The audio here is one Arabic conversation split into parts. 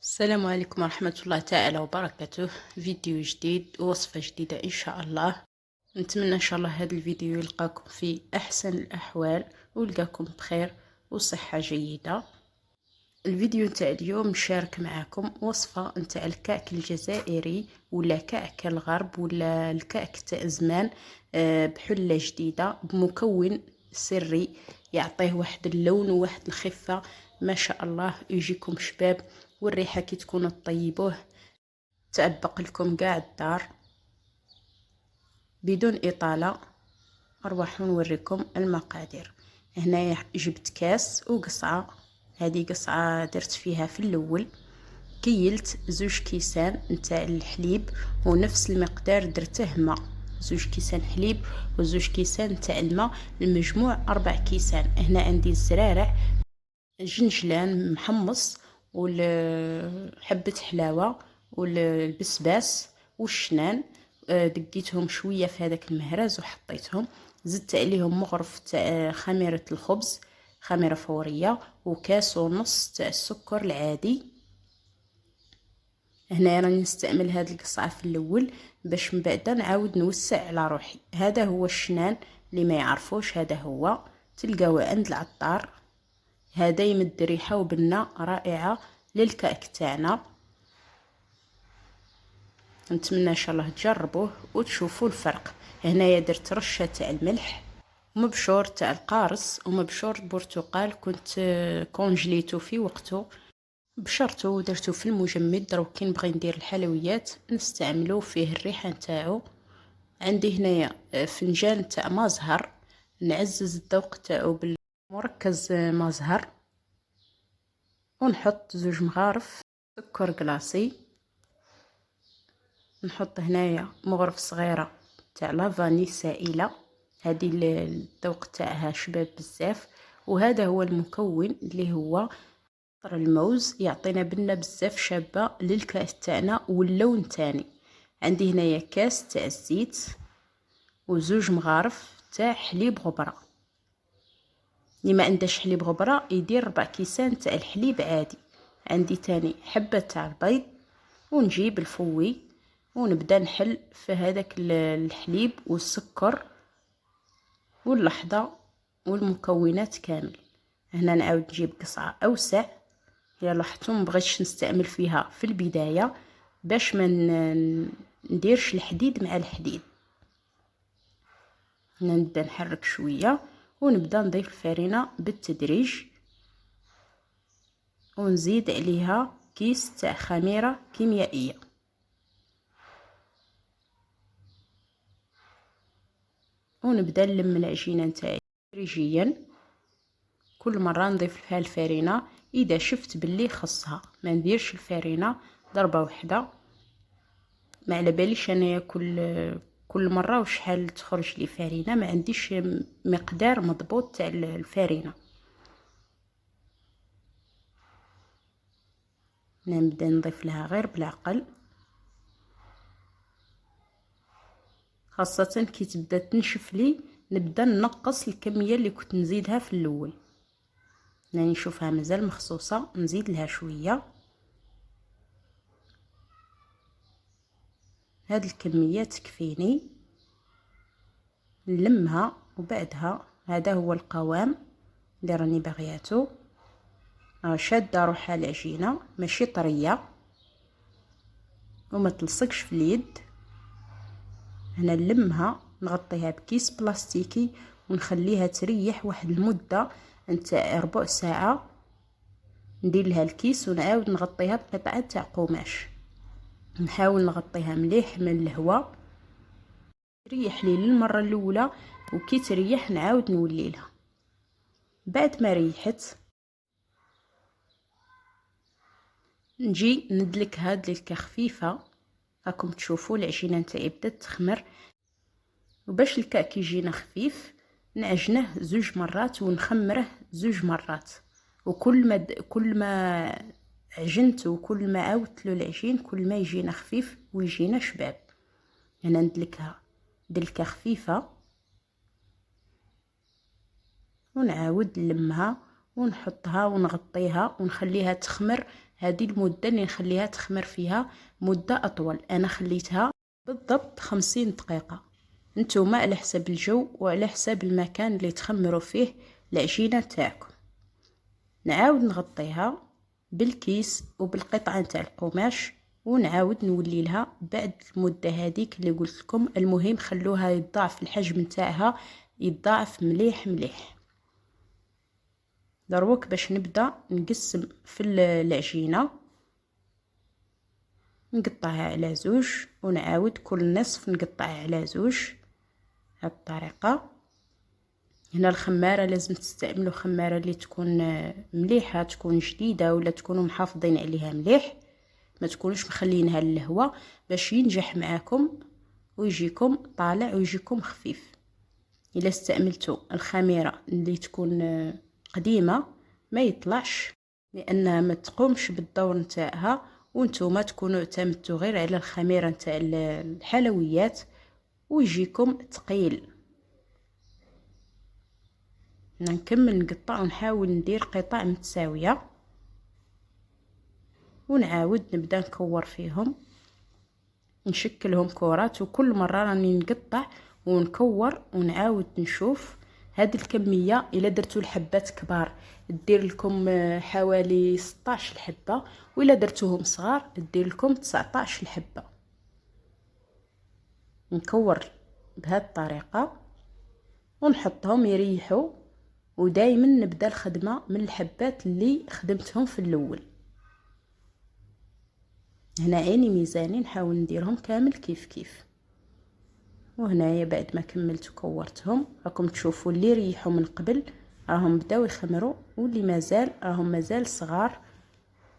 السلام عليكم ورحمة الله تعالى وبركاته. فيديو جديد ووصفة جديدة إن شاء الله. نتمنى إن شاء الله هذا الفيديو يلقاكم في أحسن الأحوال ويلقاكم بخير وصحة جيدة. الفيديو نتاع اليوم نشارك معكم وصفة نتاع الكعك الجزائري ولا كعك الغرب ولا الكعك تاع زمان، بحلة جديدة بمكون سري يعطيه واحد اللون وواحد الخفة ما شاء الله، يجيكم شباب والريحة كي تكونوا تطيبوه تعبق لكم قاع الدار. بدون إطالة أروح نوريكم المقادير. هنايا جبت كاس وقصعة، هذه قصعة درت فيها في الأول كيلت 2 كيسان نتاع الحليب ونفس المقدار درته ماء، 2 كيسان حليب و2 كيسان نتاع الماء، المجموع 4 كيسان. هنا عندي الزرارع، الجنجلان محمص وحبة حلاوة والبسباس والشنان، دقيتهم شوية في هذاك المهراز وحطيتهم، زدت عليهم مغرف تاع خميرة الخبز، خميرة فورية، وكاس ونص تاع السكر العادي. هنا راني نستعمل هذه القصعة في الاول باش من بعد نعاود نوسع على روحي. هذا هو الشنان اللي ما يعرفوش، هذا هو تلقاوه عند العطار، هذا يمد ريحة وبنة رائعة للكعك تاعنا. نتمنى ان شاء الله تجربوه وتشوفوا الفرق. هنايا درت رشة تاع الملح ومبشور تاع القارص ومبشور برتقال، كنت كونجليتو في وقته، بشرته ودرته في المجمد. دروك كي نبغي ندير الحلويات نستعملو فيه الريحة نتاعو. عندي هنايا فنجان تاع مازهر، نعزز الذوق تاعو بالمركز مازهر، ونحط 2 مغارف سكر كلاصي، نحط هنايا مغرف صغيره تاع لافاني سائله، هذه الذوق تاعها شباب بزاف. وهذا هو المكون اللي هو عطر الموز، يعطينا بنه بزاف شابه للكاس تاعنا واللون تاني. عندي هنايا كاس تاع الزيت و2 مغارف تاع حليب غبره، اللي ما عندهش حليب غبره يدير 4 كيسان تاع الحليب عادي. عندي تاني حبه تاع البيض، ونجيب الفوي ونبدا نحل في هذاك الحليب والسكر واللحظه والمكونات كامل. هنا نعاود نجيب قصعه اوسع، يا لاحظتوا مبغيتش نستعمل فيها في البدايه باش ما نديرش الحديد مع الحديد. هنا نبدا نحرك شويه ونبدا نضيف الفرينه بالتدريج، ونزيد عليها كيس تاع خميره كيميائيه. ونبدا نلم العجينه نتاعي تدريجيا، كل مره نضيف لها الفرينه اذا شفت باللي خصها، ما نديرش الفرينه ضربه واحده. ما على باليش انايا كل مره وشحال تخرج لي فرينه، ما عنديش مقدار مضبوط تاع الفرينه. نبدا نضيف لها غير بالعقل، خاصه كي تبدا تنشف لي نبدا نقص الكميه اللي كنت نزيدها في الاول. راني نشوفها مازال مخصوصه نزيد لها شويه، هاد الكميه تكفيني. نلمها وبعدها هذا هو القوام اللي راني باغياتو، شاده روحها العجينه ماشي طريه وما تلصقش في اليد. هنا نلمها نغطيها بكيس بلاستيكي ونخليها تريح واحد المده نتاع ربع ساعه. ندير لها الكيس ونعاود نغطيها بقطعه تاع قماش، نحاول نغطيها مليح من الهواء تريح لي للمره الاولى، وكي تريح نعاود نولي لها. بعد ما ريحت نجي ندلكها دلكه خفيفه، راكم تشوفوا العجينه نتاعي بدات تخمر. وباش الكعك يجينا خفيف نعجنه 2 مرات ونخمره 2 مرات، كل ما عجنت وكل ما عاودت له العجين كل ما يجينا خفيف ويجينا شباب. هنا ندلكها دلكه خفيفه ونعاود نلمها ونحطها ونغطيها ونخليها تخمر هذه المده اللي نخليها تخمر فيها مده اطول. انا خليتها بالضبط 50 دقيقه. نتوما على حسب الجو وعلى حسب المكان اللي تخمروا فيه العجينه تاعكم. نعاود نغطيها بالكيس وبالقطعه نتاع القماش ونعاود نولي لها بعد المده هذيك اللي قلت لكم. المهم خلوها يتضاعف الحجم نتاعها، يتضاعف مليح مليح. دروك باش نبدا نقسم في العجينه، نقطعها على زوج ونعاود كل نصف نقطعها على زوج بهذه الطريقه. هنا الخماره لازم تستعملوا خماره اللي تكون مليحه، تكون جديده ولا تكونوا محافظين عليها مليح، ما تكونوش مخلينها للهواء باش ينجح معاكم ويجيكم طالع ويجيكم خفيف. الا استعملتوا الخميره اللي تكون قديمه ما يطلعش، لانها ما تقومش بالدور نتاعها، وانتوما تكونوا اعتمدتوا غير على الخميره نتاع الحلويات ويجيكم ثقيل. نكمل نقطع ونحاول ندير قطع متساويه ونعاود نبدا نكور فيهم، نشكلهم كرات. وكل مره راني نقطع ونكور ونعاود نشوف هذه الكميه. الا درتوا الحبات كبار دير لكم حوالي 16 حبه، والا درتوهم صغار دير لكم 19 حبه. نكور بهذه الطريقه ونحطهم يريحوا، ودائما نبدا الخدمه من الحبات اللي خدمتهم في الاول. هنا عيني ميزاني نحاول نديرهم كامل كيف كيف. وهنايا بعد ما كملت وكورتهم راكم تشوفوا اللي ريحوا من قبل راهم بداو يخمروا، واللي مازال راهم مازال صغار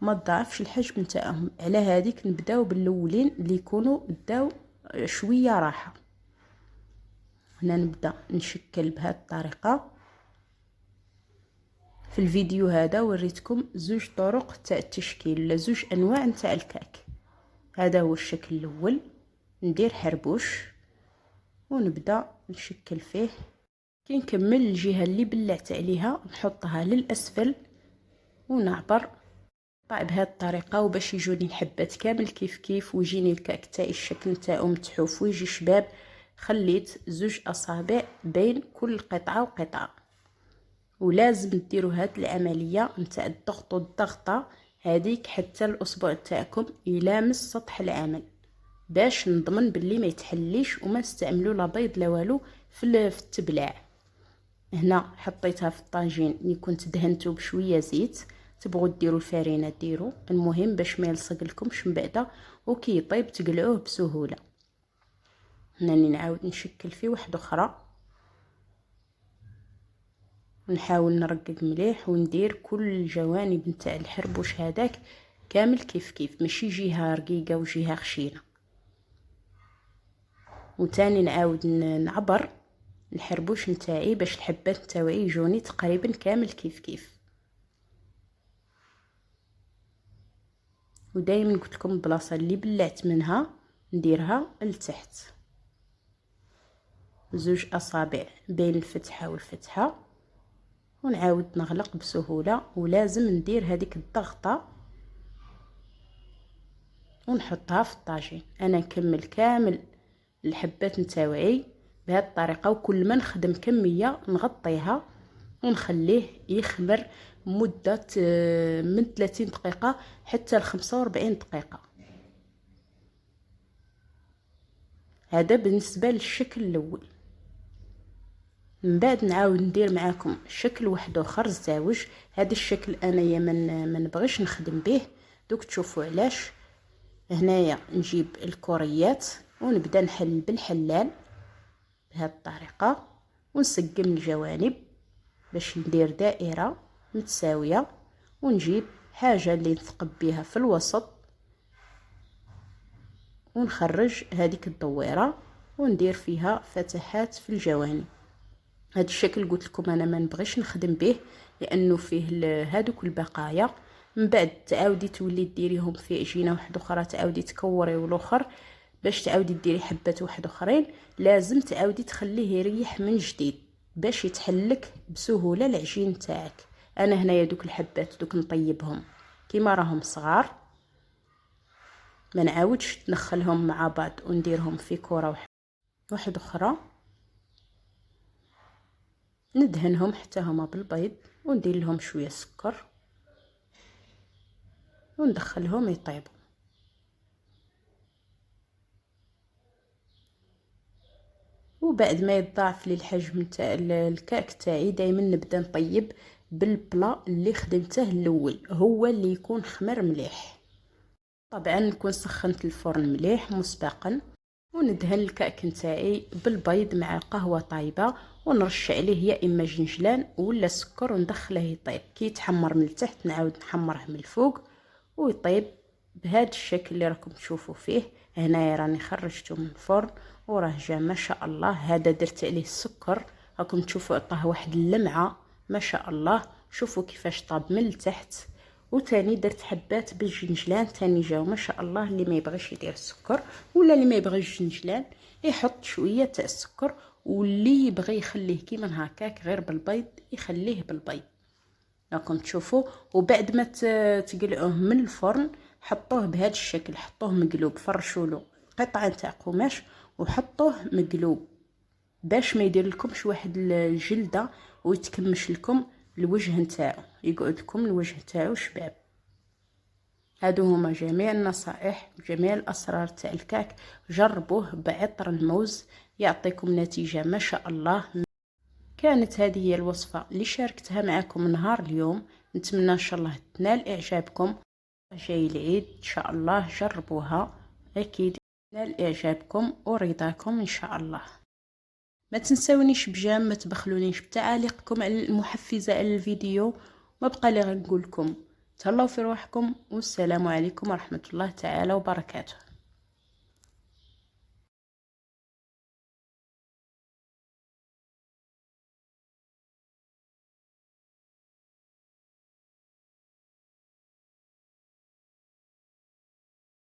ما تضاعفش الحجم نتاعهم. على هذيك نبداو بالاولين اللي يكونوا بداو شويه راحه. هنا نبدا نشكل بهذه الطريقه. في الفيديو هذا وريتكم زوج طرق تاع التشكيل ولا زوج انواع نتاع الكعك. هذا هو الشكل الاول. ندير حربوش ونبدا نشكل فيه. كي نكمل الجهه اللي بلعت عليها نحطها للاسفل ونعبر بهذه الطريقه، وباش يجوني الحبات كامل كيف كيف ويجيني الكعك تاعي الشكل تاعو متحوف ويجي شباب. خليت زوج اصابع بين كل قطعه وقطعه. ولازم ديروا هذه العمليه نتاع الضغط والضغطه هذيك حتى الأصبع تاعكم يلامس سطح العمل، باش نضمن باللي ما يتحليش وما نستعملوا لا بيض لا والو في التبلع. هنا حطيتها في الطاجين اللي كنت دهنته بشويه زيت. تبغوا ديروا الفرينه ديروا، المهم باش ما يلصق لكمش من بعدا وكي يطيب تقلعوه بسهوله. هنا نعاود نشكل فيه واحده اخرى ونحاول نرقق مليح وندير كل الجوانب نتاع الحربوش هذاك كامل كيف كيف، ماشي جهه رقيقه وجهه خشينه. وتاني نعاود نعبر الحربوش نتاعي باش الحبات نتاعي يجوني تقريبا كامل كيف كيف. ودايما قلت لكم البلاصه اللي بلعت منها نديرها لتحت، زوج اصابع بين الفتحه والفتحه ونعاود نغلق بسهوله. ولازم ندير هذيك الضغطه ونحطها في الطاجين. انا نكمل كامل الحبات نتاعي بهذه الطريقه، وكل ما نخدم كميه نغطيها ونخليه يخمر مده من 30 دقيقه حتى ل 45 دقيقه. هذا بالنسبه للشكل الاول. من بعد نعاود ندير معاكم شكل واحد اخر زاوج. هذا الشكل انايا ما نبغيش نخدم به، دوك تشوفوا علاش. هنايا نجيب الكوريات ونبدا نحل بالحلال بهذه الطريقه ونسقم الجوانب باش ندير دائره متساويه، ونجيب حاجه اللي نثقب بها في الوسط ونخرج هذيك الدويره وندير فيها فتحات في الجوانب. هذا الشكل قلت لكم انا ما نبغيش نخدم به لانه فيه هذوك البقايا. من بعد تعاودي تولي ديريهم في عجينه واحده اخرى، تعاودي تكوري والاخر باش تعاودي ديري حبات واحد اخرين. لازم تعاودي تخليه يريح من جديد باش يتحلك بسهوله العجين تاعك. انا هنايا دوك الحبات دوك نطيبهم كيما راهم صغار. ما نعاودش ندخلهم مع بعض ونديرهم في كره واحده اخرى. ندهنهم حتى هما بالبيض وندير لهم شويه سكر وندخلهم يطيبوا. وبعد ما يتضاعف لي الحجم تاع الكعك تاعي، دائما نبدا نطيب بالبلا اللي خدمته الاول، هو اللي يكون خمر مليح. طبعا نكون سخنت الفرن مليح مسبقا، وندهن الكعك نتاعي بالبيض مع قهوه طايبه، ونرش عليه يا اما جنجلان ولا سكر، وندخله يطيب. كي يتحمر من التحت نعاود نحمره من الفوق ويطيب بهذا الشكل اللي راكم تشوفوا فيه. هنايا راني خرجته من الفرن وراه جا ما شاء الله. هذا درت عليه السكر، راكم تشوفوا عطاه واحد اللمعه ما شاء الله. شوفوا كيفاش طاب من التحت. وتاني درت حبات بالجنجلان تاني جاو ما شاء الله. اللي ما يبغيش يدير السكر ولا اللي ما يبغيش الجنجلان يحط شويه تاع السكر، واللي يبغي يخليه كيما هكاك غير بالبيض يخليه بالبيض. راكم تشوفوا. وبعد ما تقلعوه من الفرن حطوه بهذا الشكل، حطوه مقلوب، فرشوا له قطعه تاع قماش وحطوه مقلوب باش ما يدير لكمش واحد الجلده ويتكمش لكم الوجه نتاعو، يقعد لكم الوجه تاعو شباب. هادو هما جميع النصائح جميع الاسرار تاع الكعك. جربوه بعطر الموز يعطيكم نتيجه ما شاء الله. كانت هذه هي الوصفه اللي شاركتها معكم نهار اليوم. نتمنى ان شاء الله تنال اعجابكم. جاي العيد ان شاء الله جربوها اكيد تنال اعجابكم ورضاكم ان شاء الله. ما تنسونيش بجام، ما تبخلونيش بتعاليقكم المحفزه على الفيديو. ما بقى لي غير نقول لكم تهلاو في روحكم، والسلام عليكم ورحمه الله تعالى وبركاته.